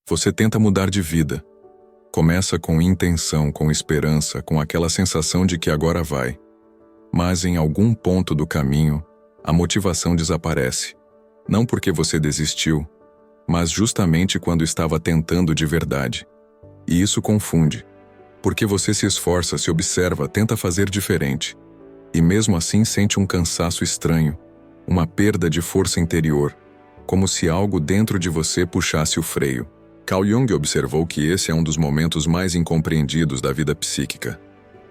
Você tenta mudar de vida. Começa com intenção, com esperança, com aquela sensação de que agora vai. Mas em algum ponto do caminho, a motivação desaparece. Não porque você desistiu, mas justamente quando estava tentando de verdade. E isso confunde. Porque você se esforça, se observa, tenta fazer diferente. E mesmo assim sente um cansaço estranho, uma perda de força interior, como se algo dentro de você puxasse o freio. Carl Jung observou que esse é um dos momentos mais incompreendidos da vida psíquica.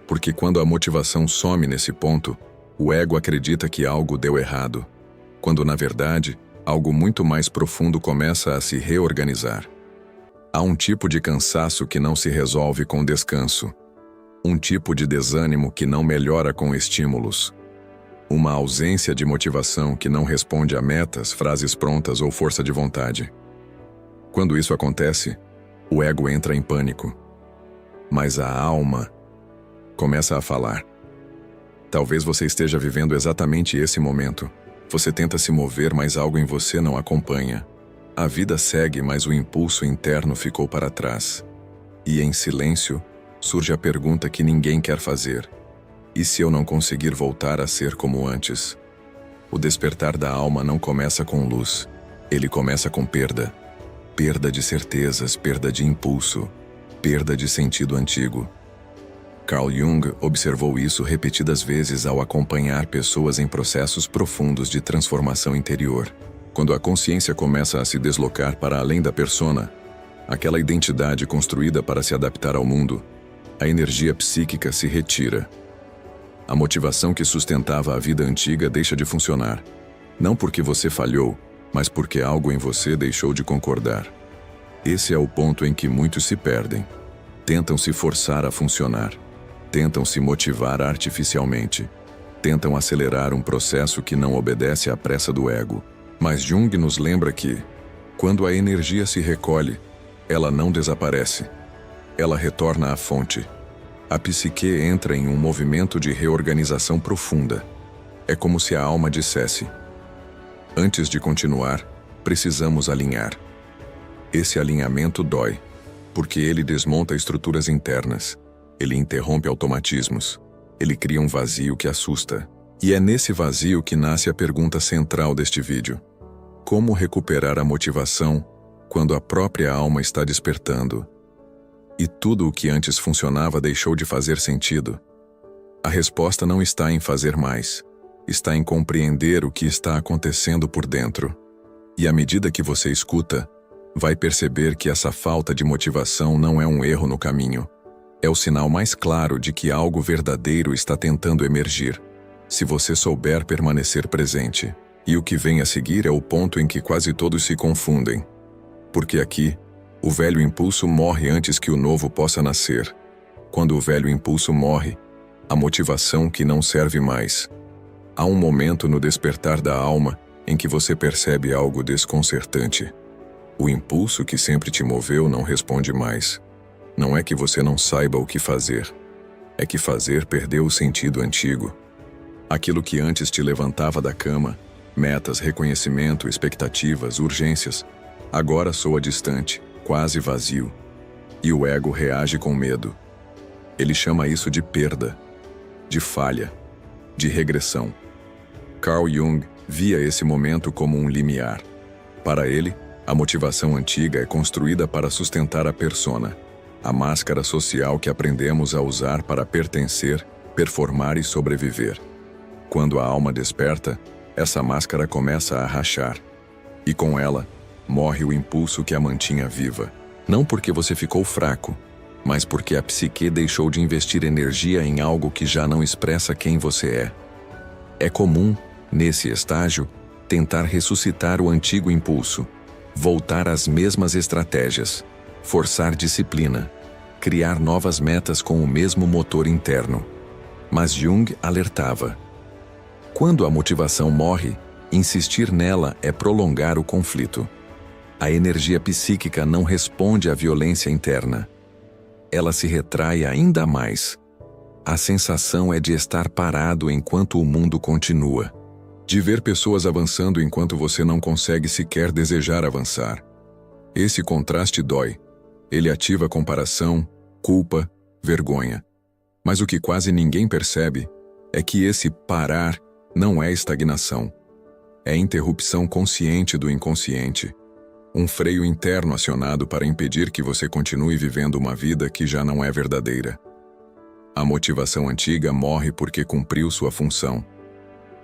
Porque quando a motivação some nesse ponto, o ego acredita que algo deu errado, quando na verdade, algo muito mais profundo começa a se reorganizar. Há um tipo de cansaço que não se resolve com descanso, um tipo de desânimo que não melhora com estímulos, uma ausência de motivação que não responde a metas, frases prontas ou força de vontade. Quando isso acontece, o ego entra em pânico. Mas a alma começa a falar. Talvez você esteja vivendo exatamente esse momento. Você tenta se mover, mas algo em você não acompanha. A vida segue, mas o impulso interno ficou para trás. E em silêncio, surge a pergunta que ninguém quer fazer. E se eu não conseguir voltar a ser como antes? O despertar da alma não começa com luz. Ele começa com perda. Perda de certezas, perda de impulso, perda de sentido antigo. Carl Jung observou isso repetidas vezes ao acompanhar pessoas em processos profundos de transformação interior. Quando a consciência começa a se deslocar para além da persona, aquela identidade construída para se adaptar ao mundo, a energia psíquica se retira. A motivação que sustentava a vida antiga deixa de funcionar. Não porque você falhou, mas porque algo em você deixou de concordar. Esse é o ponto em que muitos se perdem. Tentam se forçar a funcionar. Tentam se motivar artificialmente. Tentam acelerar um processo que não obedece à pressa do ego. Mas Jung nos lembra que, quando a energia se recolhe, ela não desaparece. Ela retorna à fonte. A psique entra em um movimento de reorganização profunda. É como se a alma dissesse: antes de continuar, precisamos alinhar. Esse alinhamento dói, porque ele desmonta estruturas internas, ele interrompe automatismos, ele cria um vazio que assusta. E é nesse vazio que nasce a pergunta central deste vídeo: como recuperar a motivação quando a própria alma está despertando? E tudo o que antes funcionava deixou de fazer sentido? A resposta não está em fazer mais. Está em compreender o que está acontecendo por dentro. E à medida que você escuta, vai perceber que essa falta de motivação não é um erro no caminho. É o sinal mais claro de que algo verdadeiro está tentando emergir, se você souber permanecer presente. E o que vem a seguir é o ponto em que quase todos se confundem. Porque aqui, o velho impulso morre antes que o novo possa nascer. Quando o velho impulso morre, a motivação que não serve mais. Há um momento no despertar da alma em que você percebe algo desconcertante. O impulso que sempre te moveu não responde mais. Não é que você não saiba o que fazer. É que fazer perdeu o sentido antigo. Aquilo que antes te levantava da cama, metas, reconhecimento, expectativas, urgências, agora soa distante, quase vazio. E o ego reage com medo. Ele chama isso de perda, de falha, de regressão. Carl Jung via esse momento como um limiar. Para ele, a motivação antiga é construída para sustentar a persona, a máscara social que aprendemos a usar para pertencer, performar e sobreviver. Quando a alma desperta, essa máscara começa a rachar. E com ela, morre o impulso que a mantinha viva. Não porque você ficou fraco, mas porque a psique deixou de investir energia em algo que já não expressa quem você é. É comum, nesse estágio, tentar ressuscitar o antigo impulso, voltar às mesmas estratégias, forçar disciplina, criar novas metas com o mesmo motor interno. Mas Jung alertava: quando a motivação morre, insistir nela é prolongar o conflito. A energia psíquica não responde à violência interna. Ela se retrai ainda mais. A sensação é de estar parado enquanto o mundo continua. De ver pessoas avançando enquanto você não consegue sequer desejar avançar. Esse contraste dói. Ele ativa comparação, culpa, vergonha. Mas o que quase ninguém percebe é que esse parar não é estagnação. É interrupção consciente do inconsciente. Um freio interno acionado para impedir que você continue vivendo uma vida que já não é verdadeira. A motivação antiga morre porque cumpriu sua função.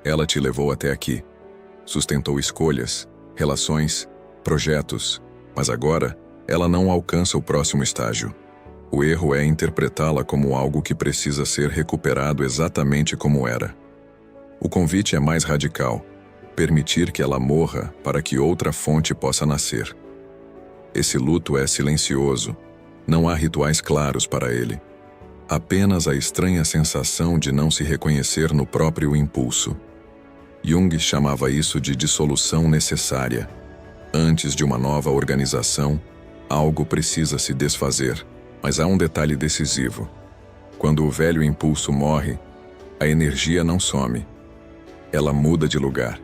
Ela te levou até aqui. Sustentou escolhas, relações, projetos, mas agora ela não alcança o próximo estágio. O erro é interpretá-la como algo que precisa ser recuperado exatamente como era. O convite é mais radical: permitir que ela morra para que outra fonte possa nascer. Esse luto é silencioso, não há rituais claros para ele. Apenas a estranha sensação de não se reconhecer no próprio impulso. Jung chamava isso de dissolução necessária. Antes de uma nova organização, algo precisa se desfazer, mas há um detalhe decisivo. Quando o velho impulso morre, a energia não some. Ela muda de lugar.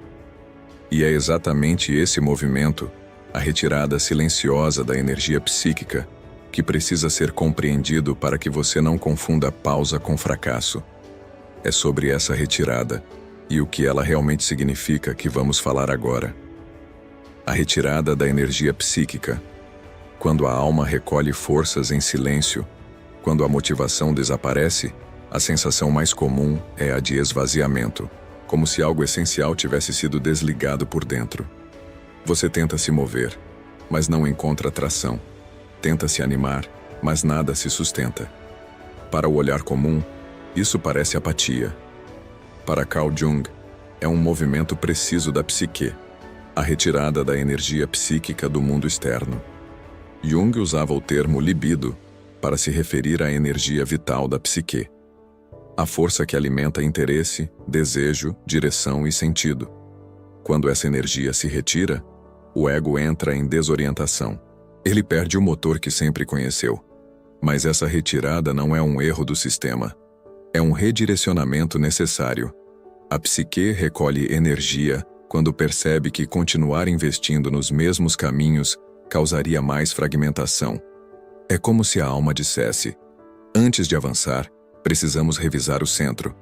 E é exatamente esse movimento, a retirada silenciosa da energia psíquica, que precisa ser compreendido para que você não confunda pausa com fracasso. É sobre essa retirada e o que ela realmente significa que vamos falar agora. A retirada da energia psíquica. Quando a alma recolhe forças em silêncio, quando a motivação desaparece, a sensação mais comum é a de esvaziamento, como se algo essencial tivesse sido desligado por dentro. Você tenta se mover, mas não encontra tração. Tenta se animar, mas nada se sustenta. Para o olhar comum, isso parece apatia. Para Carl Jung, é um movimento preciso da psique, a retirada da energia psíquica do mundo externo. Jung usava o termo libido para se referir à energia vital da psique, a força que alimenta interesse, desejo, direção e sentido. Quando essa energia se retira, o ego entra em desorientação. Ele perde o motor que sempre conheceu. Mas essa retirada não é um erro do sistema. É um redirecionamento necessário. A psique recolhe energia quando percebe que continuar investindo nos mesmos caminhos causaria mais fragmentação. É como se a alma dissesse: antes de avançar, precisamos revisar o centro.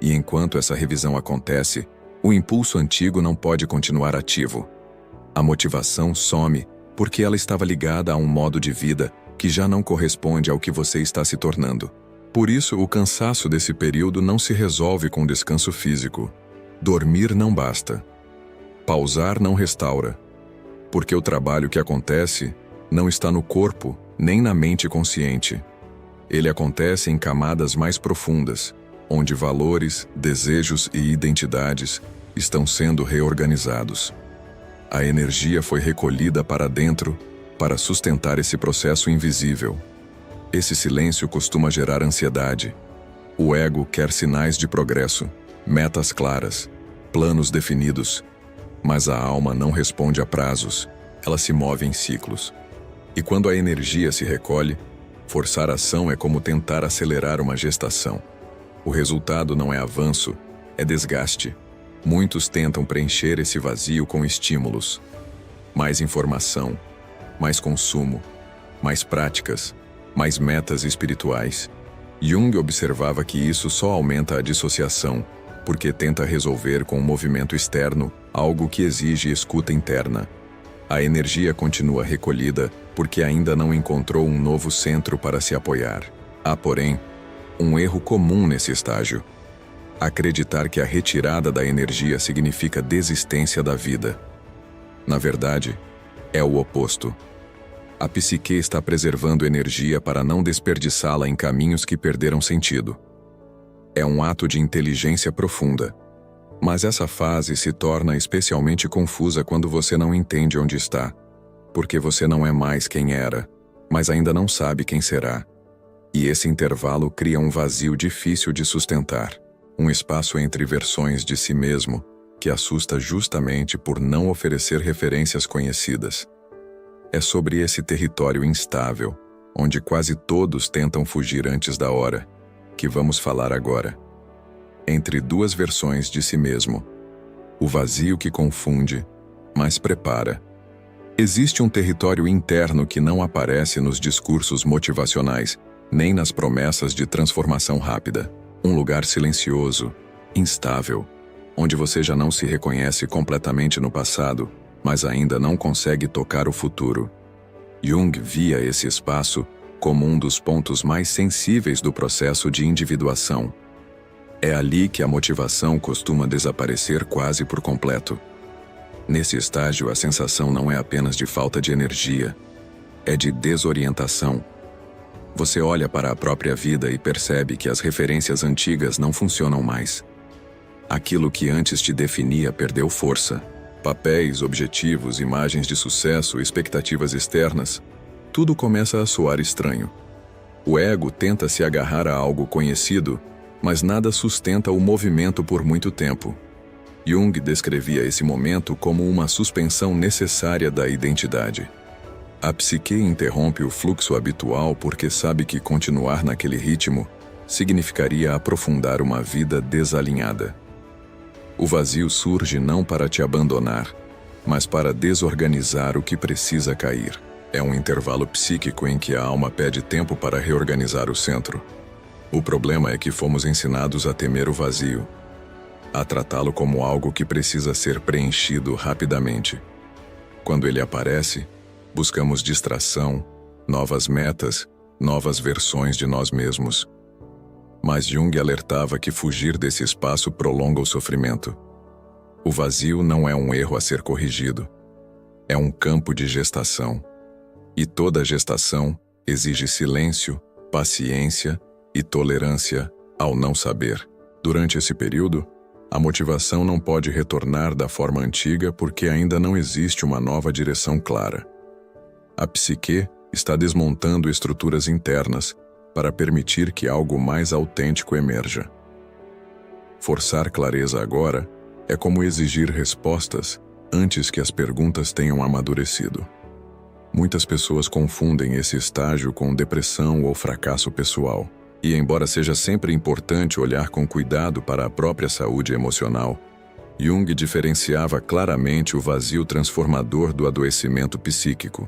E enquanto essa revisão acontece, o impulso antigo não pode continuar ativo. A motivação some porque ela estava ligada a um modo de vida que já não corresponde ao que você está se tornando. Por isso, o cansaço desse período não se resolve com descanso físico. Dormir não basta. Pausar não restaura. Porque o trabalho que acontece não está no corpo nem na mente consciente. Ele acontece em camadas mais profundas, onde valores, desejos e identidades estão sendo reorganizados. A energia foi recolhida para dentro para sustentar esse processo invisível. Esse silêncio costuma gerar ansiedade. O ego quer sinais de progresso, metas claras, planos definidos. Mas a alma não responde a prazos, ela se move em ciclos. E quando a energia se recolhe, forçar ação é como tentar acelerar uma gestação. O resultado não é avanço, é desgaste. Muitos tentam preencher esse vazio com estímulos. Mais informação, mais consumo, mais práticas, mais metas espirituais. Jung observava que isso só aumenta a dissociação, porque tenta resolver com um movimento externo algo que exige escuta interna. A energia continua recolhida porque ainda não encontrou um novo centro para se apoiar. Há, porém, um erro comum nesse estágio: acreditar que a retirada da energia significa desistência da vida. Na verdade, é o oposto. A psique está preservando energia para não desperdiçá-la em caminhos que perderam sentido. É um ato de inteligência profunda. Mas essa fase se torna especialmente confusa quando você não entende onde está, porque você não é mais quem era, mas ainda não sabe quem será. E esse intervalo cria um vazio difícil de sustentar. Um espaço entre versões de si mesmo que assusta justamente por não oferecer referências conhecidas. É sobre esse território instável, onde quase todos tentam fugir antes da hora, que vamos falar agora. Entre duas versões de si mesmo. O vazio que confunde, mas prepara. Existe um território interno que não aparece nos discursos motivacionais, nem nas promessas de transformação rápida. Um lugar silencioso, instável, onde você já não se reconhece completamente no passado, mas ainda não consegue tocar o futuro. Jung via esse espaço como um dos pontos mais sensíveis do processo de individuação. É ali que a motivação costuma desaparecer quase por completo. Nesse estágio, a sensação não é apenas de falta de energia, é de desorientação. Você olha para a própria vida e percebe que as referências antigas não funcionam mais. Aquilo que antes te definia perdeu força. Papéis, objetivos, imagens de sucesso, expectativas externas, tudo começa a soar estranho. O ego tenta se agarrar a algo conhecido, mas nada sustenta o movimento por muito tempo. Jung descrevia esse momento como uma suspensão necessária da identidade. A psique interrompe o fluxo habitual porque sabe que continuar naquele ritmo significaria aprofundar uma vida desalinhada. O vazio surge não para te abandonar, mas para desorganizar o que precisa cair. É um intervalo psíquico em que a alma pede tempo para reorganizar o centro. O problema é que fomos ensinados a temer o vazio, a tratá-lo como algo que precisa ser preenchido rapidamente. Quando ele aparece, buscamos distração, novas metas, novas versões de nós mesmos. Mas Jung alertava que fugir desse espaço prolonga o sofrimento. O vazio não é um erro a ser corrigido. É um campo de gestação. E toda gestação exige silêncio, paciência e tolerância ao não saber. Durante esse período, a motivação não pode retornar da forma antiga porque ainda não existe uma nova direção clara. A psique está desmontando estruturas internas para permitir que algo mais autêntico emerja. Forçar clareza agora é como exigir respostas antes que as perguntas tenham amadurecido. Muitas pessoas confundem esse estágio com depressão ou fracasso pessoal. E embora seja sempre importante olhar com cuidado para a própria saúde emocional, Jung diferenciava claramente o vazio transformador do adoecimento psíquico.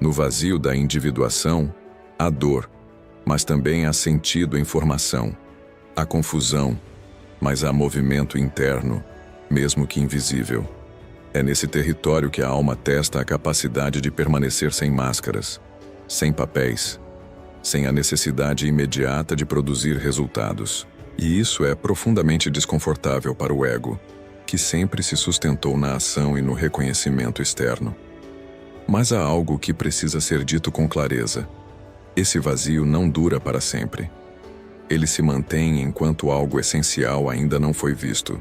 No vazio da individuação, há dor, mas também há sentido em formação. Há confusão, mas há movimento interno, mesmo que invisível. É nesse território que a alma testa a capacidade de permanecer sem máscaras, sem papéis, sem a necessidade imediata de produzir resultados. E isso é profundamente desconfortável para o ego, que sempre se sustentou na ação e no reconhecimento externo. Mas há algo que precisa ser dito com clareza. Esse vazio não dura para sempre. Ele se mantém enquanto algo essencial ainda não foi visto.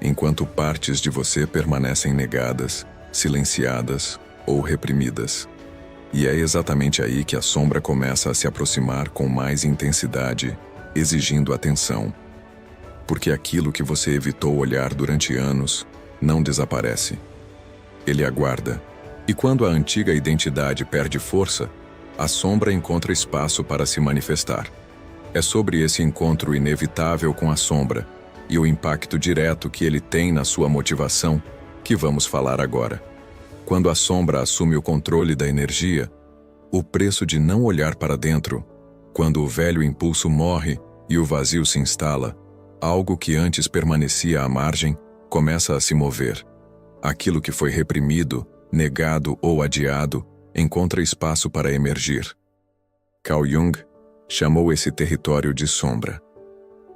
Enquanto partes de você permanecem negadas, silenciadas ou reprimidas. E é exatamente aí que a sombra começa a se aproximar com mais intensidade, exigindo atenção. Porque aquilo que você evitou olhar durante anos não desaparece. Ele aguarda. E quando a antiga identidade perde força, a sombra encontra espaço para se manifestar. É sobre esse encontro inevitável com a sombra e o impacto direto que ele tem na sua motivação que vamos falar agora. Quando a sombra assume o controle da energia, o preço de não olhar para dentro, quando o velho impulso morre e o vazio se instala, algo que antes permanecia à margem começa a se mover. Aquilo que foi reprimido, negado ou adiado encontra espaço para emergir. Carl Jung chamou esse território de sombra.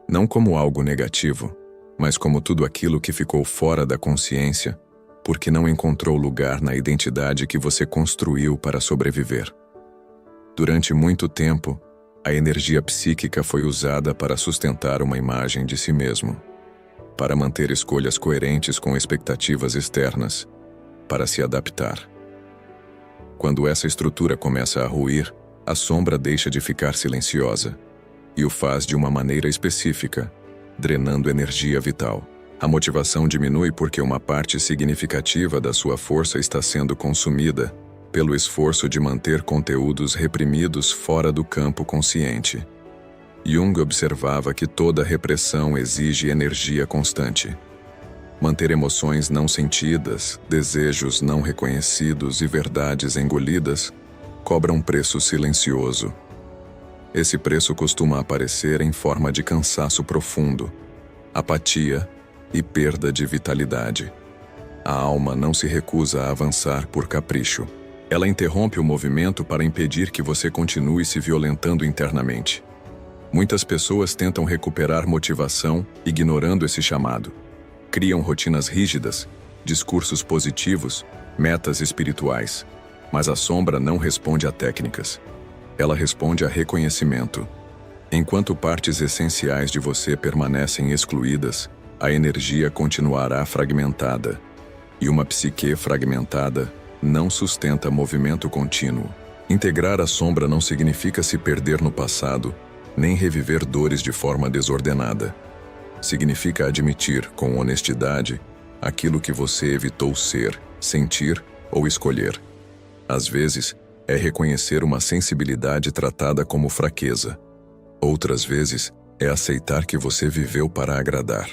Não como algo negativo, mas como tudo aquilo que ficou fora da consciência, porque não encontrou lugar na identidade que você construiu para sobreviver. Durante muito tempo, a energia psíquica foi usada para sustentar uma imagem de si mesmo, para manter escolhas coerentes com expectativas externas, para se adaptar. Quando essa estrutura começa a ruir, a sombra deixa de ficar silenciosa, e o faz de uma maneira específica, drenando energia vital. A motivação diminui porque uma parte significativa da sua força está sendo consumida pelo esforço de manter conteúdos reprimidos fora do campo consciente. Jung observava que toda repressão exige energia constante. Manter emoções não sentidas, desejos não reconhecidos e verdades engolidas cobra um preço silencioso. Esse preço costuma aparecer em forma de cansaço profundo, apatia e perda de vitalidade. A alma não se recusa a avançar por capricho. Ela interrompe o movimento para impedir que você continue se violentando internamente. Muitas pessoas tentam recuperar motivação ignorando esse chamado. Criam rotinas rígidas, discursos positivos, metas espirituais. Mas a sombra não responde a técnicas. Ela responde a reconhecimento. Enquanto partes essenciais de você permanecem excluídas, a energia continuará fragmentada. E uma psique fragmentada não sustenta movimento contínuo. Integrar a sombra não significa se perder no passado, nem reviver dores de forma desordenada. Significa admitir, com honestidade, aquilo que você evitou ser, sentir ou escolher. Às vezes, é reconhecer uma sensibilidade tratada como fraqueza. Outras vezes, é aceitar que você viveu para agradar.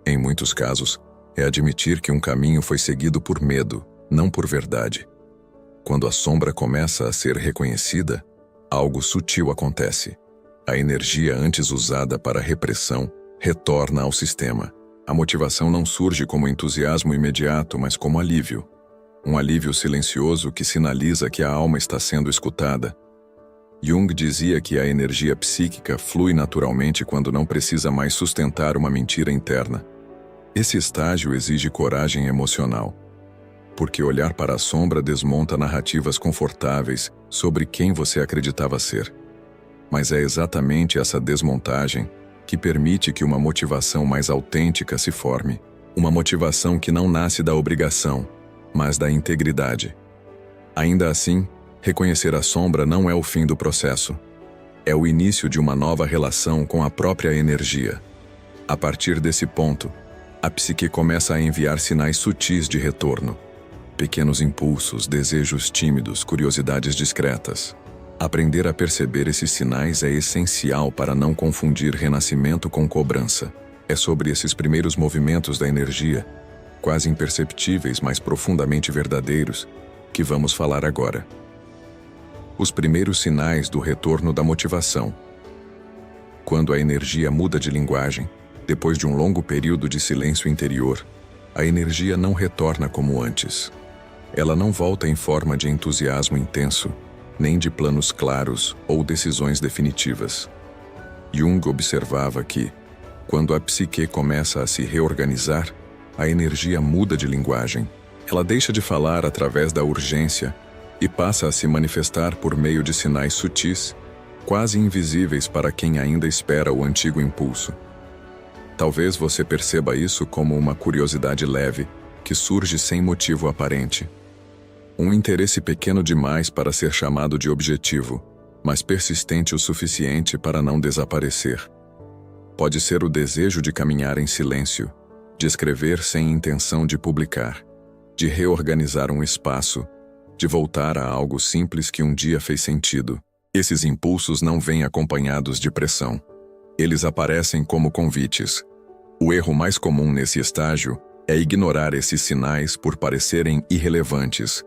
Em muitos casos, é admitir que um caminho foi seguido por medo, não por verdade. Quando a sombra começa a ser reconhecida, algo sutil acontece. A energia antes usada para repressão retorna ao sistema. A motivação não surge como entusiasmo imediato, mas como alívio. Um alívio silencioso que sinaliza que a alma está sendo escutada. Jung dizia que a energia psíquica flui naturalmente quando não precisa mais sustentar uma mentira interna. Esse estágio exige coragem emocional, porque olhar para a sombra desmonta narrativas confortáveis sobre quem você acreditava ser. Mas é exatamente essa desmontagem que permite que uma motivação mais autêntica se forme. Uma motivação que não nasce da obrigação, mas da integridade. Ainda assim, reconhecer a sombra não é o fim do processo. É o início de uma nova relação com a própria energia. A partir desse ponto, a psique começa a enviar sinais sutis de retorno. Pequenos impulsos, desejos tímidos, curiosidades discretas. Aprender a perceber esses sinais é essencial para não confundir renascimento com cobrança. É sobre esses primeiros movimentos da energia, quase imperceptíveis, mas profundamente verdadeiros, que vamos falar agora. Os primeiros sinais do retorno da motivação. Quando a energia muda de linguagem, depois de um longo período de silêncio interior, a energia não retorna como antes. Ela não volta em forma de entusiasmo intenso, nem de planos claros ou decisões definitivas. Jung observava que, quando a psique começa a se reorganizar, a energia muda de linguagem. Ela deixa de falar através da urgência e passa a se manifestar por meio de sinais sutis, quase invisíveis para quem ainda espera o antigo impulso. Talvez você perceba isso como uma curiosidade leve, que surge sem motivo aparente. Um interesse pequeno demais para ser chamado de objetivo, mas persistente o suficiente para não desaparecer. Pode ser o desejo de caminhar em silêncio, de escrever sem intenção de publicar, de reorganizar um espaço, de voltar a algo simples que um dia fez sentido. Esses impulsos não vêm acompanhados de pressão. Eles aparecem como convites. O erro mais comum nesse estágio é ignorar esses sinais por parecerem irrelevantes.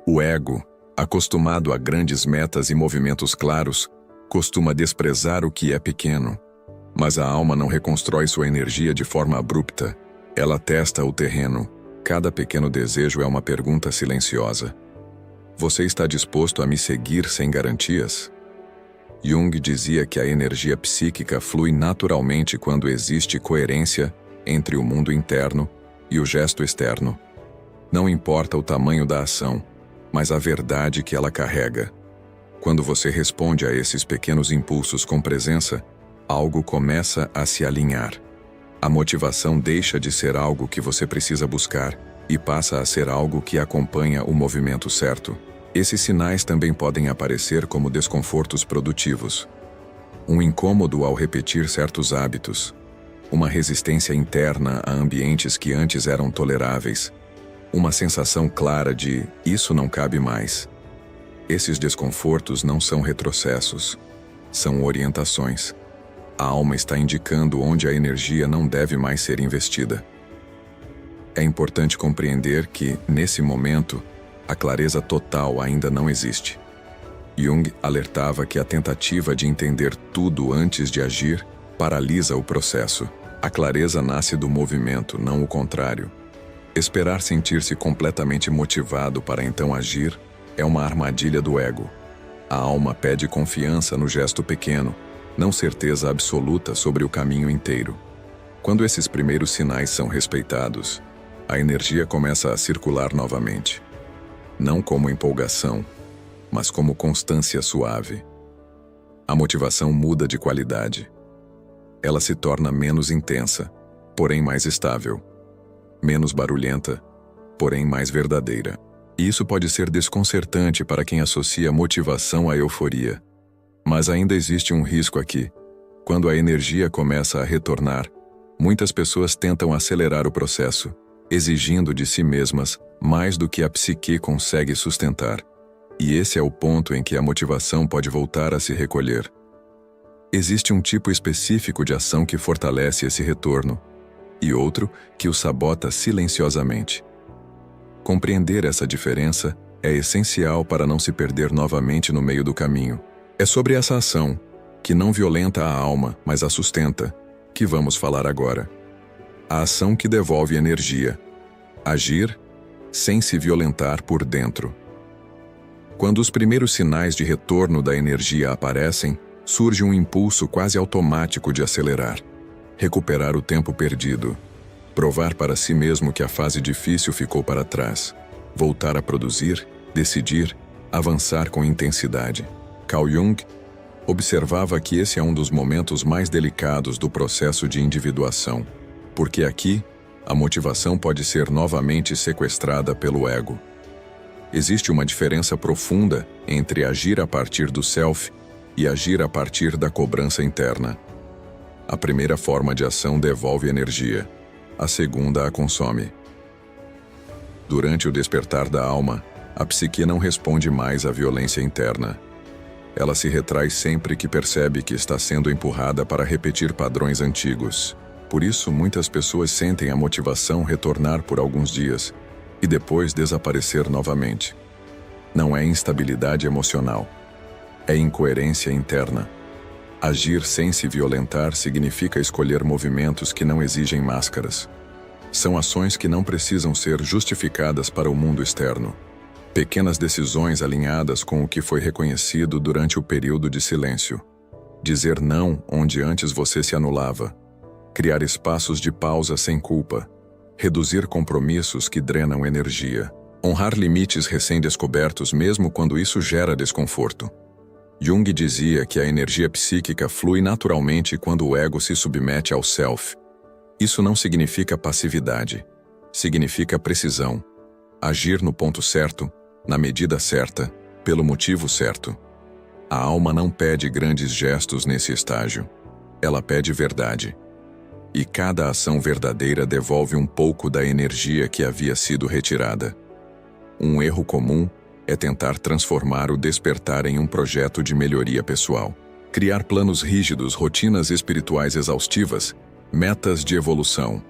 O ego, acostumado a grandes metas e movimentos claros, costuma desprezar o que é pequeno. Mas a alma não reconstrói sua energia de forma abrupta. Ela testa o terreno. Cada pequeno desejo é uma pergunta silenciosa. Você está disposto a me seguir sem garantias? Jung dizia que a energia psíquica flui naturalmente quando existe coerência entre o mundo interno e o gesto externo. Não importa o tamanho da ação, mas a verdade que ela carrega. Quando você responde a esses pequenos impulsos com presença, algo começa a se alinhar. A motivação deixa de ser algo que você precisa buscar e passa a ser algo que acompanha o movimento certo. Esses sinais também podem aparecer como desconfortos produtivos. Um incômodo ao repetir certos hábitos. Uma resistência interna a ambientes que antes eram toleráveis. Uma sensação clara de "isso não cabe mais". Esses desconfortos não são retrocessos. São orientações. A alma está indicando onde a energia não deve mais ser investida. É importante compreender que, nesse momento, a clareza total ainda não existe. Jung alertava que a tentativa de entender tudo antes de agir paralisa o processo. A clareza nasce do movimento, não o contrário. Esperar sentir-se completamente motivado para então agir é uma armadilha do ego. A alma pede confiança no gesto pequeno, não certeza absoluta sobre o caminho inteiro. Quando esses primeiros sinais são respeitados, a energia começa a circular novamente. Não como empolgação, mas como constância suave. A motivação muda de qualidade. Ela se torna menos intensa, porém mais estável. Menos barulhenta, porém mais verdadeira. E isso pode ser desconcertante para quem associa motivação à euforia. Mas ainda existe um risco aqui. Quando a energia começa a retornar, muitas pessoas tentam acelerar o processo, exigindo de si mesmas mais do que a psique consegue sustentar. E esse é o ponto em que a motivação pode voltar a se recolher. Existe um tipo específico de ação que fortalece esse retorno, e outro que o sabota silenciosamente. Compreender essa diferença é essencial para não se perder novamente no meio do caminho. É sobre essa ação, que não violenta a alma, mas a sustenta, que vamos falar agora. A ação que devolve energia. Agir sem se violentar por dentro. Quando os primeiros sinais de retorno da energia aparecem, surge um impulso quase automático de acelerar, recuperar o tempo perdido, provar para si mesmo que a fase difícil ficou para trás, voltar a produzir, decidir, avançar com intensidade. Carl Jung observava que esse é um dos momentos mais delicados do processo de individuação, porque aqui, a motivação pode ser novamente sequestrada pelo ego. Existe uma diferença profunda entre agir a partir do self e agir a partir da cobrança interna. A primeira forma de ação devolve energia, a segunda a consome. Durante o despertar da alma, a psique não responde mais à violência interna. Ela se retrai sempre que percebe que está sendo empurrada para repetir padrões antigos. Por isso, muitas pessoas sentem a motivação retornar por alguns dias e depois desaparecer novamente. Não é instabilidade emocional, é incoerência interna. Agir sem se violentar significa escolher movimentos que não exigem máscaras. São ações que não precisam ser justificadas para o mundo externo. Pequenas decisões alinhadas com o que foi reconhecido durante o período de silêncio. Dizer não onde antes você se anulava. Criar espaços de pausa sem culpa. Reduzir compromissos que drenam energia. Honrar limites recém-descobertos mesmo quando isso gera desconforto. Jung dizia que a energia psíquica flui naturalmente quando o ego se submete ao self. Isso não significa passividade. Significa precisão. Agir no ponto certo, na medida certa, pelo motivo certo. A alma não pede grandes gestos nesse estágio. Ela pede verdade. E cada ação verdadeira devolve um pouco da energia que havia sido retirada. Um erro comum é tentar transformar o despertar em um projeto de melhoria pessoal. Criar planos rígidos, rotinas espirituais exaustivas, metas de evolução.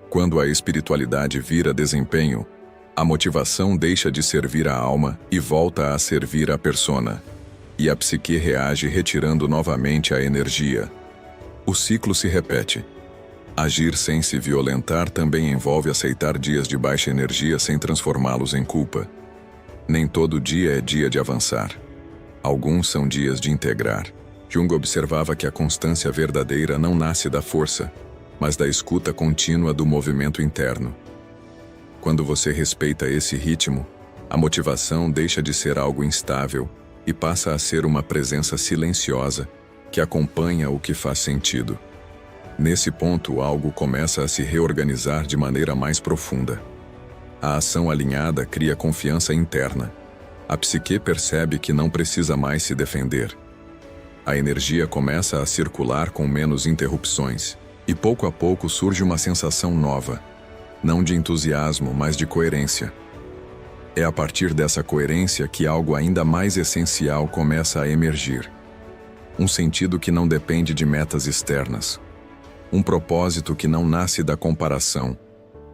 Quando a espiritualidade vira desempenho, a motivação deixa de servir a alma e volta a servir a persona. E a psique reage retirando novamente a energia. O ciclo se repete. Agir sem se violentar também envolve aceitar dias de baixa energia sem transformá-los em culpa. Nem todo dia é dia de avançar. Alguns são dias de integrar. Jung observava que a constância verdadeira não nasce da força, mas da escuta contínua do movimento interno. Quando você respeita esse ritmo, a motivação deixa de ser algo instável e passa a ser uma presença silenciosa que acompanha o que faz sentido. Nesse ponto, algo começa a se reorganizar de maneira mais profunda. A ação alinhada cria confiança interna. A psique percebe que não precisa mais se defender. A energia começa a circular com menos interrupções, e pouco a pouco surge uma sensação nova, não de entusiasmo, mas de coerência. É a partir dessa coerência que algo ainda mais essencial começa a emergir. Um sentido que não depende de metas externas. Um propósito que não nasce da comparação,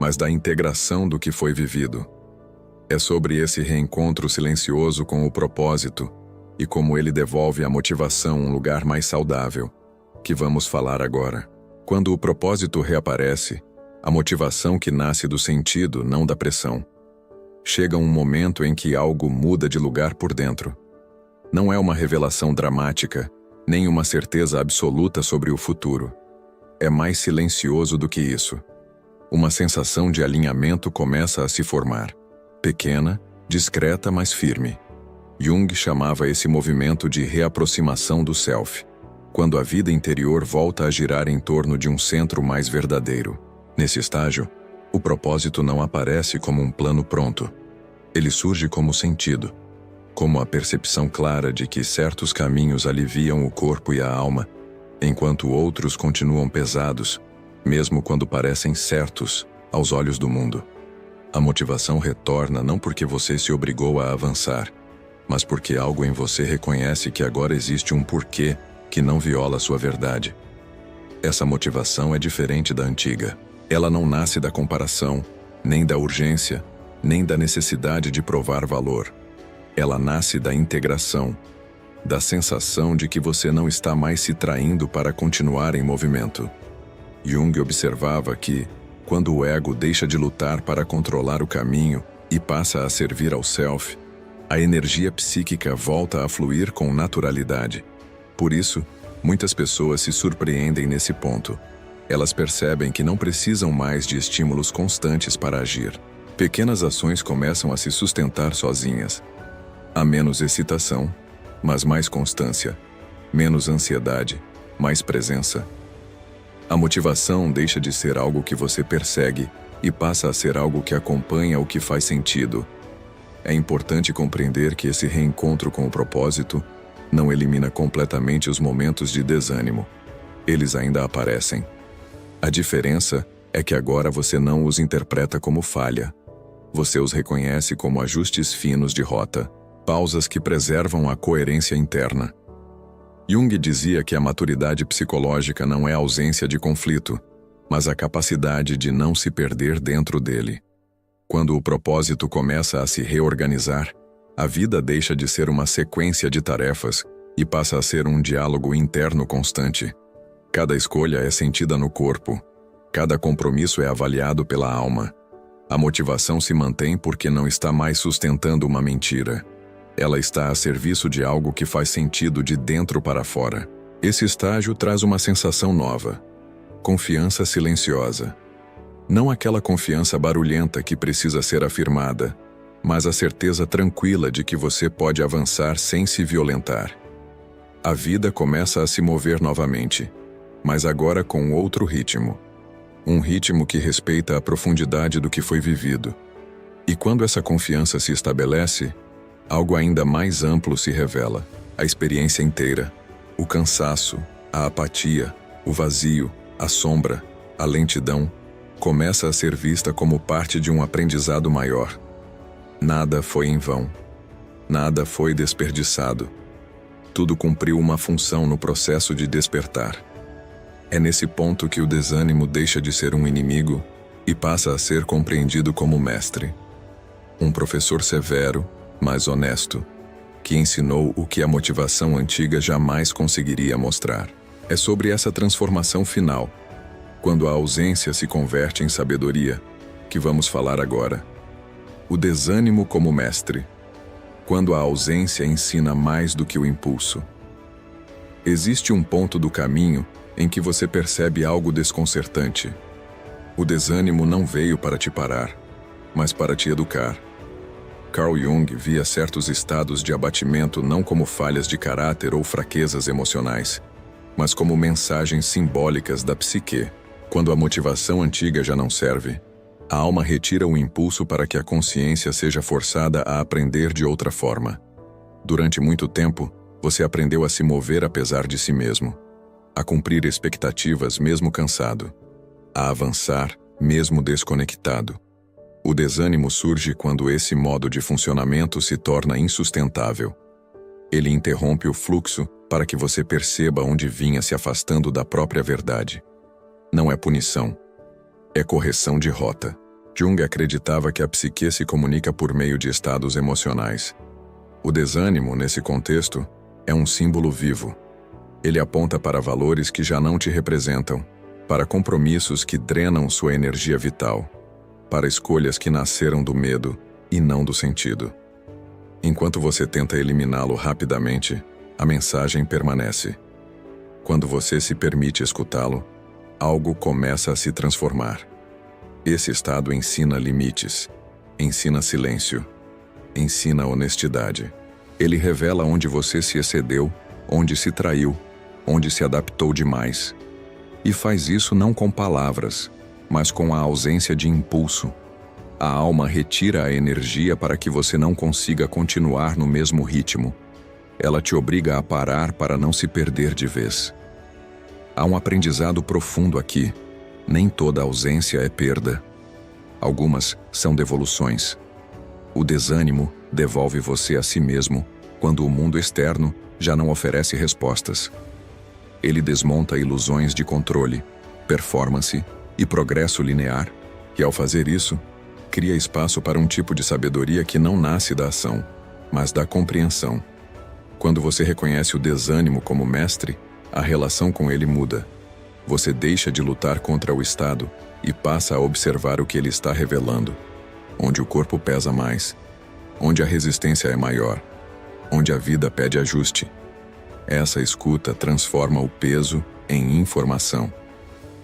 mas da integração do que foi vivido. É sobre esse reencontro silencioso com o propósito e como ele devolve à motivação um lugar mais saudável, que vamos falar agora. Quando o propósito reaparece, a motivação que nasce do sentido, não da pressão. Chega um momento em que algo muda de lugar por dentro. Não é uma revelação dramática, nem uma certeza absoluta sobre o futuro. É mais silencioso do que isso. Uma sensação de alinhamento começa a se formar. Pequena, discreta, mas firme. Jung chamava esse movimento de reaproximação do self, quando a vida interior volta a girar em torno de um centro mais verdadeiro. Nesse estágio, o propósito não aparece como um plano pronto. Ele surge como sentido, como a percepção clara de que certos caminhos aliviam o corpo e a alma, enquanto outros continuam pesados, mesmo quando parecem certos aos olhos do mundo. A motivação retorna não porque você se obrigou a avançar, mas porque algo em você reconhece que agora existe um porquê que não viola sua verdade. Essa motivação é diferente da antiga. Ela não nasce da comparação, nem da urgência, nem da necessidade de provar valor. Ela nasce da integração, da sensação de que você não está mais se traindo para continuar em movimento. Jung observava que, quando o ego deixa de lutar para controlar o caminho e passa a servir ao self, a energia psíquica volta a fluir com naturalidade. Por isso, muitas pessoas se surpreendem nesse ponto. Elas percebem que não precisam mais de estímulos constantes para agir. Pequenas ações começam a se sustentar sozinhas. Há menos excitação, mas mais constância. Menos ansiedade, mais presença. A motivação deixa de ser algo que você persegue e passa a ser algo que acompanha o que faz sentido. É importante compreender que esse reencontro com o propósito não elimina completamente os momentos de desânimo. Eles ainda aparecem. A diferença é que agora você não os interpreta como falha. Você os reconhece como ajustes finos de rota, pausas que preservam a coerência interna. Jung dizia que a maturidade psicológica não é a ausência de conflito, mas a capacidade de não se perder dentro dele. Quando o propósito começa a se reorganizar, a vida deixa de ser uma sequência de tarefas e passa a ser um diálogo interno constante. Cada escolha é sentida no corpo. Cada compromisso é avaliado pela alma. A motivação se mantém porque não está mais sustentando uma mentira. Ela está a serviço de algo que faz sentido de dentro para fora. Esse estágio traz uma sensação nova. Confiança silenciosa. Não aquela confiança barulhenta que precisa ser afirmada, mas a certeza tranquila de que você pode avançar sem se violentar. A vida começa a se mover novamente, mas agora com outro ritmo. Um ritmo que respeita a profundidade do que foi vivido. E quando essa confiança se estabelece, algo ainda mais amplo se revela. A experiência inteira, o cansaço, a apatia, o vazio, a sombra, a lentidão, começa a ser vista como parte de um aprendizado maior. Nada foi em vão. Nada foi desperdiçado. Tudo cumpriu uma função no processo de despertar. É nesse ponto que o desânimo deixa de ser um inimigo e passa a ser compreendido como mestre. Um professor severo, mas honesto, que ensinou o que a motivação antiga jamais conseguiria mostrar. É sobre essa transformação final, quando a ausência se converte em sabedoria, que vamos falar agora. O desânimo como mestre, quando a ausência ensina mais do que o impulso. Existe um ponto do caminho em que você percebe algo desconcertante. O desânimo não veio para te parar, mas para te educar. Carl Jung via certos estados de abatimento não como falhas de caráter ou fraquezas emocionais, mas como mensagens simbólicas da psique. Quando a motivação antiga já não serve, a alma retira o impulso para que a consciência seja forçada a aprender de outra forma. Durante muito tempo, você aprendeu a se mover apesar de si mesmo, a cumprir expectativas mesmo cansado, a avançar mesmo desconectado. O desânimo surge quando esse modo de funcionamento se torna insustentável. Ele interrompe o fluxo para que você perceba onde vinha se afastando da própria verdade. Não é punição, é correção de rota. Jung acreditava que a psique se comunica por meio de estados emocionais. O desânimo, nesse contexto, é um símbolo vivo. Ele aponta para valores que já não te representam, para compromissos que drenam sua energia vital, para escolhas que nasceram do medo e não do sentido. Enquanto você tenta eliminá-lo rapidamente, a mensagem permanece. Quando você se permite escutá-lo, algo começa a se transformar. Esse estado ensina limites, ensina silêncio, ensina honestidade. Ele revela onde você se excedeu, onde se traiu, onde se adaptou demais. E faz isso não com palavras, mas com a ausência de impulso. A alma retira a energia para que você não consiga continuar no mesmo ritmo. Ela te obriga a parar para não se perder de vez. Há um aprendizado profundo aqui. Nem toda ausência é perda. Algumas são devoluções. O desânimo devolve você a si mesmo quando o mundo externo já não oferece respostas. Ele desmonta ilusões de controle, performance e progresso linear, e ao fazer isso, cria espaço para um tipo de sabedoria que não nasce da ação, mas da compreensão. Quando você reconhece o desânimo como mestre, a relação com ele muda. Você deixa de lutar contra o estado e passa a observar o que ele está revelando, onde o corpo pesa mais, onde a resistência é maior, onde a vida pede ajuste. Essa escuta transforma o peso em informação.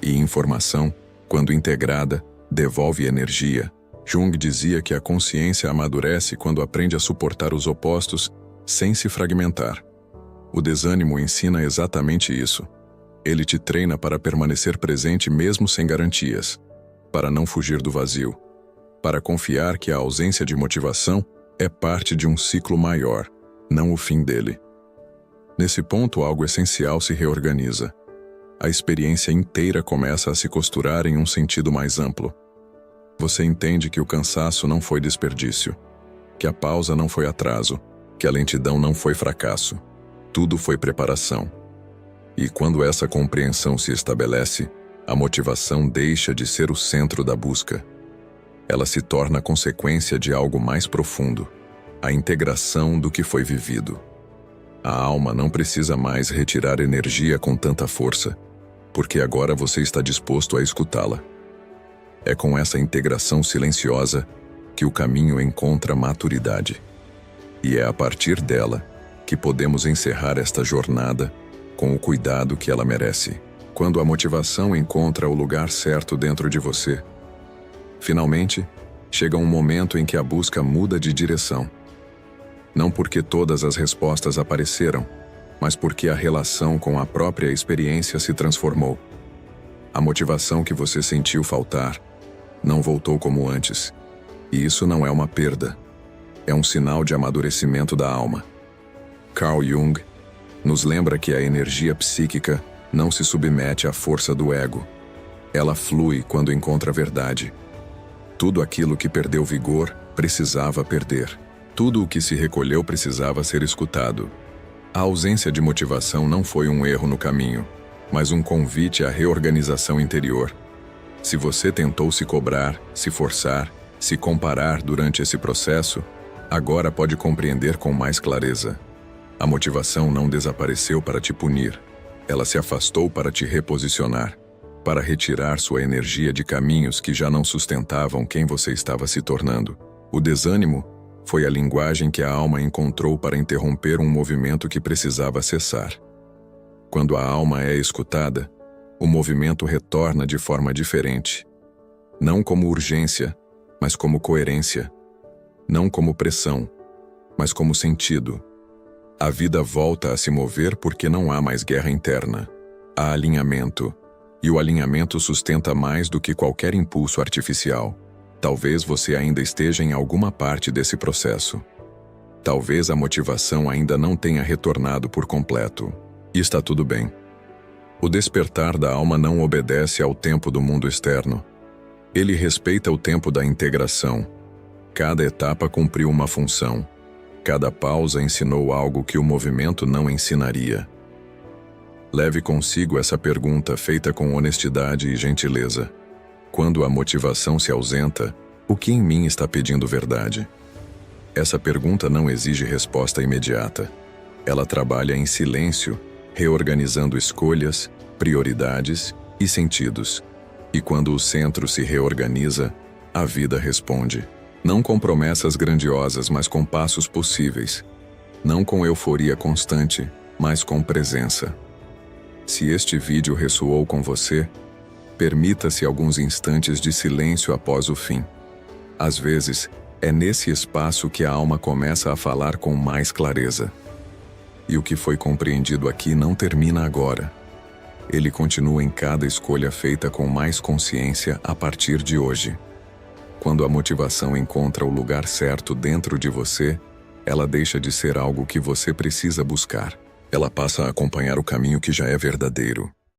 E informação, quando integrada, devolve energia. Jung dizia que a consciência amadurece quando aprende a suportar os opostos sem se fragmentar. O desânimo ensina exatamente isso. Ele te treina para permanecer presente mesmo sem garantias, para não fugir do vazio, para confiar que a ausência de motivação é parte de um ciclo maior, não o fim dele. Nesse ponto, algo essencial se reorganiza. A experiência inteira começa a se costurar em um sentido mais amplo. Você entende que o cansaço não foi desperdício, que a pausa não foi atraso, que a lentidão não foi fracasso. Tudo foi preparação. E quando essa compreensão se estabelece, a motivação deixa de ser o centro da busca. Ela se torna consequência de algo mais profundo, a integração do que foi vivido. A alma não precisa mais retirar energia com tanta força, porque agora você está disposto a escutá-la. É com essa integração silenciosa que o caminho encontra maturidade. E é a partir dela que podemos encerrar esta jornada com o cuidado que ela merece. Quando a motivação encontra o lugar certo dentro de você, finalmente, chega um momento em que a busca muda de direção. Não porque todas as respostas apareceram, mas porque a relação com a própria experiência se transformou. A motivação que você sentiu faltar não voltou como antes. E isso não é uma perda. É um sinal de amadurecimento da alma. Carl Jung nos lembra que a energia psíquica não se submete à força do ego. Ela flui quando encontra a verdade. Tudo aquilo que perdeu vigor precisava perder. Tudo o que se recolheu precisava ser escutado. A ausência de motivação não foi um erro no caminho, mas um convite à reorganização interior. Se você tentou se cobrar, se forçar, se comparar durante esse processo, agora pode compreender com mais clareza. A motivação não desapareceu para te punir. Ela se afastou para te reposicionar, para retirar sua energia de caminhos que já não sustentavam quem você estava se tornando. O desânimo foi a linguagem que a alma encontrou para interromper um movimento que precisava cessar. Quando a alma é escutada, o movimento retorna de forma diferente. Não como urgência, mas como coerência. Não como pressão, mas como sentido. A vida volta a se mover porque não há mais guerra interna. Há alinhamento, e o alinhamento sustenta mais do que qualquer impulso artificial. Talvez você ainda esteja em alguma parte desse processo. Talvez a motivação ainda não tenha retornado por completo. E está tudo bem. O despertar da alma não obedece ao tempo do mundo externo. Ele respeita o tempo da integração. Cada etapa cumpriu uma função. Cada pausa ensinou algo que o movimento não ensinaria. Leve consigo essa pergunta feita com honestidade e gentileza. Quando a motivação se ausenta, O que em mim está pedindo verdade? Essa pergunta não exige resposta imediata. Ela trabalha em silêncio, reorganizando escolhas, prioridades e sentidos. E quando o centro se reorganiza, a vida responde. Não com promessas grandiosas, mas com passos possíveis. Não com euforia constante, mas com presença. Se este vídeo ressoou com você, permita-se alguns instantes de silêncio após o fim. Às vezes, é nesse espaço que a alma começa a falar com mais clareza. E o que foi compreendido aqui não termina agora. Ele continua em cada escolha feita com mais consciência a partir de hoje. Quando a motivação encontra o lugar certo dentro de você, ela deixa de ser algo que você precisa buscar. Ela passa a acompanhar o caminho que já é verdadeiro.